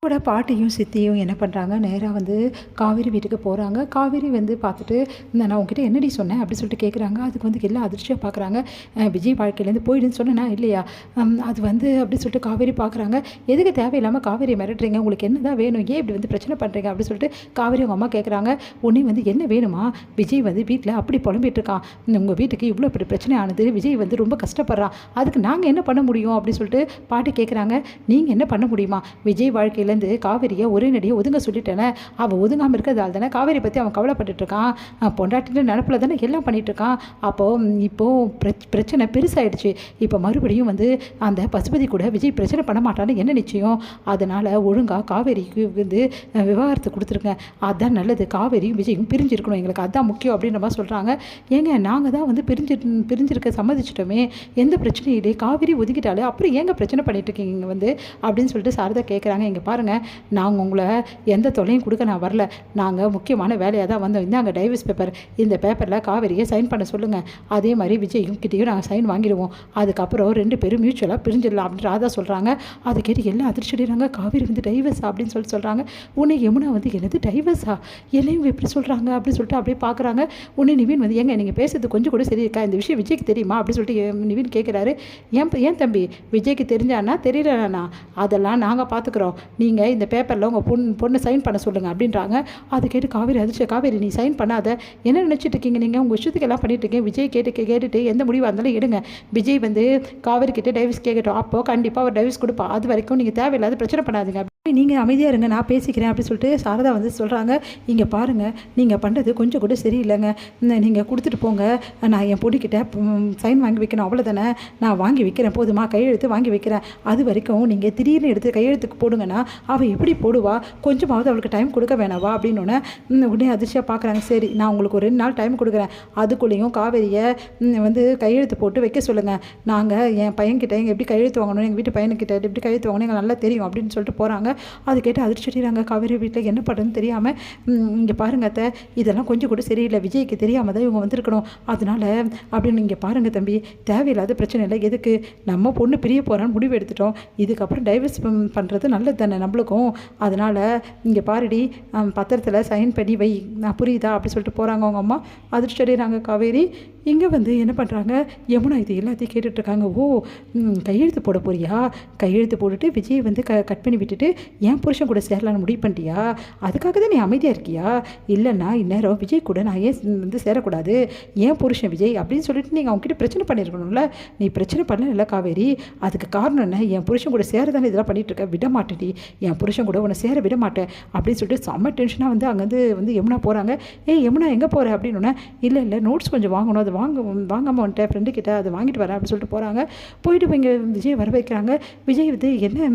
கூட பாட்டியும் சித்தியும் என்ன பண்ணுறாங்க, நேராக வந்து காவேரி வீட்டுக்கு போகிறாங்க. காவேரி வந்து பார்த்துட்டு, நான் உங்ககிட்ட என்னடி சொன்னேன் அப்படி சொல்லிட்டு கேட்குறாங்க. அதுக்கு வந்து எல்லாம் அதிர்ச்சியாக பார்க்குறாங்க. விஜய் வாழ்க்கையிலேருந்து போயிடுன்னு சொன்னேன்னா இல்லையா, அது வந்து அப்படி சொல்லிட்டு காவேரி பார்க்குறாங்க. எதுக்கு தேவையில்லாமல் காவேரி மிரட்டுறீங்க, உங்களுக்கு என்ன தான் வேணும், ஏன் இப்படி வந்து பிரச்சனை பண்ணுறீங்க அப்படி சொல்லிட்டு காவேரி அவங்க அம்மா கேட்குறாங்க. உடனே வந்து என்ன வேணுமா, விஜய் வந்து வீட்டில் அப்படி புலம்பிட்டு இருக்கான், உங்கள் வீட்டுக்கு இவ்வளோ இப்படி பிரச்சனை ஆனது, விஜய் வந்து ரொம்ப கஷ்டப்படுறான், அதுக்கு நாங்கள் என்ன பண்ண முடியும் அப்படி சொல்லிட்டு பாட்டி கேட்குறாங்க. நீங்கள் என்ன பண்ண முடியுமா, விஜய் வாழ்க்கையில் காவேரியை ஒரே நடியை ஒதுங்க சொல்லிட்டேனே, அவள் ஒதுங்காமல் இருக்கிறதால தானே காவேரி பற்றி அவன் கவலைப்பட்டு இருக்கான், பொண்டாட்டிட்டு நினப்பில் தானே எல்லாம் பண்ணிட்டு இருக்கான். இப்போது பிரச்சனை பெருசாகிடுச்சு. இப்போ மறுபடியும் வந்து அந்த பசுபதி கூட விஜய் பிரச்சனை பண்ண மாட்டான்னு என்ன நிச்சயம், அதனால் ஒழுங்காக காவேரிக்கு வந்து விவாகரத்து கொடுத்துருங்க, அதுதான் நல்லது, காவேரியும் விஜயும் பிரிஞ்சிருக்கணும், எங்களுக்கு அதுதான் முக்கியம் அப்படின்ற மாதிரி சொல்கிறாங்க. ஏங்க நாங்கள் தான் வந்து பிரிஞ்சிருக்க சம்மதிச்சிட்டோமே, எந்த பிரச்சனையும் இல்லை, காவேரி ஒதுக்கிட்டாலே அப்புறம் ஏங்க பிரச்சனை பண்ணிட்டு இருக்கீங்க வந்து அப்படின்னு சொல்லிட்டு சாரதா கேட்குறாங்க. இங்கே பாருங்கள், நாங்கள் உங்களை எந்த தொல்லையும் கொடுக்க நான் வரல, நாங்கள் முக்கியமான வேலையாக தான் வந்தோம், இந்தாங்க டைவர்ஸ் பேப்பர், இந்த பேப்பரில் காவேரியை சைன் பண்ண சொல்லுங்கள், அதே மாதிரி விஜயும் கிட்டேயும் நாங்கள் சைன் வாங்கிடுவோம், அதுக்கப்புறம் 2 பேரும் மியூச்சுவலாக பிரிஞ்சிடலாம் அப்படின்னு ராதா சொல்கிறாங்க. அதை கேட்டு எல்லாம் அதிர்ச்சி அடைகிறாங்க. காவேரி வந்து டைவர்ஸா அப்படின்னு சொல்கிறாங்க. உன்னை யமுனா வந்து என்னது டைவர்ஸா, என்னையும் எப்படி சொல்கிறாங்க அப்படின்னு சொல்லிட்டு அப்படியே பார்க்குறாங்க. உன்னை நிவின் வந்து ஏங்க நீங்கள் பேசுறது கொஞ்சம் கூட சரி இருக்கா, இந்த விஷயம் விஜய்க்கு தெரியுமா அப்படின்னு சொல்லிட்டு நிவின் கேட்குறாரு. ஏன் தம்பி, விஜய்க்கு தெரிஞ்சானா தெரியலண்ணா, அதெல்லாம் நாங்கள் பார்த்துக்குறோம், நீங்கள் இந்த பேப்பரில் உங்கள் பொண்ணு சைன் பண்ண சொல்லுங்கள் அப்படின்றாங்க. அதை கேட்டு காவேரி அதிர்ச்சி. காவேரி நீ சைன் பண்ணாத, என்ன நினச்சிட்டு இருக்கீங்க, நீங்கள் உங்கள் விஷயத்துக்கு எல்லாம் பண்ணிட்டு இருக்கீங்க, விஜய் கேட்டுட்டு எந்த முடிவாக இருந்தாலும் எடுங்க, விஜய் வந்து காவேரி கிட்டே டைவர்ஸ் கேட்கட்டும், அப்போது கண்டிப்பாக அவர் டைவர்ஸ் கொடுப்பா, அது வரைக்கும் நீங்கள் தேவையில்லாத பிரச்சனை பண்ணாதீங்க, நீங்கள் அமைதியாக இருங்க, நான் பேசிக்கிறேன் அப்படி சொல்லிட்டு சாரதா வந்து சொல்கிறாங்க. இங்கே பாருங்கள், நீங்கள் பண்ணுறது கொஞ்சம் கூட சரியில்லைங்க, நீங்கள் கொடுத்துட்டு போங்க, நான் என் பொடிக்கிட்ட சைன் வாங்கி வைக்கணும், அவ்வளோதானே, நான் வாங்கி வைக்கிறேன், போதுமா, கையெழுத்து வாங்கி வைக்கிறேன், அது வரைக்கும் நீங்கள் திடீர்னு எடுத்து கையெழுத்துக்கு போடுங்கன்னா அவள் எப்படி போடுவா, கொஞ்சமாவது அவளுக்கு டைம் கொடுக்க வேணாவா அப்படின்னு உடனே அதிர்ச்சியாக பார்க்குறாங்க. சரி, நான் உங்களுக்கு ஒரு 2 நாள் டைம் கொடுக்குறேன், அதுக்குள்ளேயும் காவேரியை வந்து கையெழுத்து போட்டு வைக்க சொல்லுங்கள், நாங்கள் என் பையன்கிட்ட எங்கள் எப்படி கையெழுத்து வாங்கணும், எங்கள் வீட்டு பையன்கிட்ட எப்படி கையெழுத்து வாங்கணும் எங்களுக்கு நல்லா தெரியும் அப்படின்னு சொல்லிட்டு போகிறாங்க. அது கேட்டு அதிர்ச்சிடுறாங்க. காவேரி வீட்டில் என்ன பண்ணுறதுன்னு தெரியாமல், இங்கே பாருங்க அத்தை, இதெல்லாம் கொஞ்சம் கூட சரியில்லை, விஜய்க்கு தெரியாமல் தான் இவங்க வந்திருக்கணும், அதனால் அப்படின்னு இங்கே பாருங்கள் தம்பி, தேவையில்லாத பிரச்சனை இல்லை, எதுக்கு நம்ம பொண்ணு பிரிய போகிறான்னு முடிவு எடுத்துட்டோம், இதுக்கப்புறம் டைவர்ஸ் பண்ணுறது நல்லது தானே நம்மளுக்கும், அதனால் இங்கே பாருடி, பத்திரத்தில் சைன் பண்ணி வை, நான் புரியுதா அப்படி சொல்லிட்டு போகிறாங்க அவங்க அம்மா. அதிர்ச்சி அடைகிறாங்க காவேரி. இங்கே வந்து என்ன பண்ணுறாங்க, யமுனா இது எல்லாத்தையும் கேட்டுட்ருக்காங்க. ஓ, கையெழுத்து போட போறியா, கையெழுத்து போட்டுட்டு விஜய் வந்து கட் பண்ணி விட்டுட்டு என் புருஷன் கூட சேரலான்னு முடிவு பண்ணிட்டியா, அதுக்காக தான் நீ அமைதியாக இருக்கியா, இல்லைன்னா இந்நேரம் விஜய் கூட நான் ஏன் வந்து சேரக்கூடாது, ஏன் புருஷன் விஜய் அப்படின்னு சொல்லிட்டு நீங்கள் அவங்ககிட்ட பிரச்சனை பண்ணியிருக்கணும்ல, நீ பிரச்சனை பண்ணல காவேரி, அதுக்கு காரணம் என்ன, என் புருஷன் கூட சேர தானே இதெல்லாம் பண்ணிகிட்டு இருக்க, விட மாட்டேடி, என் புருஷன் கூட உன்னை சேர விட மாட்டேன் அப்படின்னு சொல்லிட்டு செம்ம டென்ஷனாக வந்து அங்கேருந்து வந்து யமுனா போகிறாங்க. யமுனா எங்கே போகிற அப்படின்னு, இல்லை நோட்ஸ் கொஞ்சம் வாங்கணும், அது வாங்காமல் வந்துட்டேன் ஃப்ரெண்டு கிட்ட, அதை வாங்கிட்டு வரேன் அப்படின்னு சொல்லிட்டு போகிறாங்க. போயிட்டு இங்கே விஜய் வர வைக்கிறாங்க. விஜய் வந்து என்ன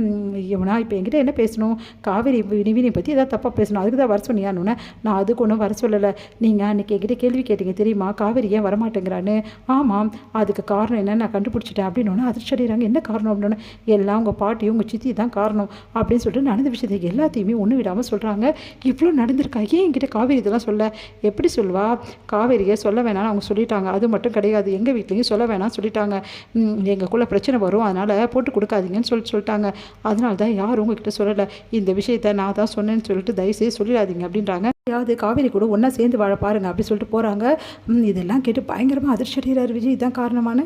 யமுனா இப்போ என்கிட்ட என்ன பேசணும், காவேரி நிவினை பற்றி ஏதாவது தப்பாக பேசணும், அதுக்கு தான் வர சொன்னியான்னு, நான் அதுக்கு ஒன்றும் வர சொல்லலை, நீங்கள் அன்றைக்கி என்கிட்ட கேள்வி கேட்டீங்க தெரியுமா, காவேரி ஏன் வரமாட்டேங்கிறான்னு, ஆமாம் அதுக்கு காரணம் என்ன நான் கண்டுபிடிச்சிட்டேன் அப்படின்னு அதிர்ச்சி அடைகிறாங்க. என்ன காரணம் அப்படின்னு, எல்லாம் உங்கள் பாட்டியும் உங்கள் சித்தி தான் காரணம் அப்படின்னு சொல்லிட்டு நடந்த விஷயத்தை எல்லாத்தையுமே ஒன்றும் விடாமல் சொல்கிறாங்க. இவ்வளோ நடந்திருக்கா, ஏன் என்கிட்ட காவேரி இதெல்லாம் சொல்ல, எப்படி சொல்வா, காவேரியை சொல்ல வேணாம்னு அவங்க சொல்லிட்டாங்க, அது மட்டும் கிடையாது எங்கள் வீட்லேயும் சொல்ல வேணாம்னு சொல்லிட்டாங்க, எங்களுக்குள்ளே பிரச்சனை வரும், அதனால் போட்டு கொடுக்காதீங்கன்னு சொல்லிட்டாங்க, அதனால தான் யாரும் உங்ககிட்ட சொல்லலை, இந்த விஷயத்தை நான் தான் சொன்னேன்னு சொல்லிட்டு தயவுசெய்து சொல்லிடாதீங்க அப்படின்றாங்க. யாவது காவேரி கூட ஒன்றா சேர்ந்து வாழ பாருங்க அப்படி சொல்லிட்டு போகிறாங்க. இதெல்லாம் கேட்டு பயங்கரமாக அதிர்ச்சி அடைகிறார் விஜய், தான் காரணமான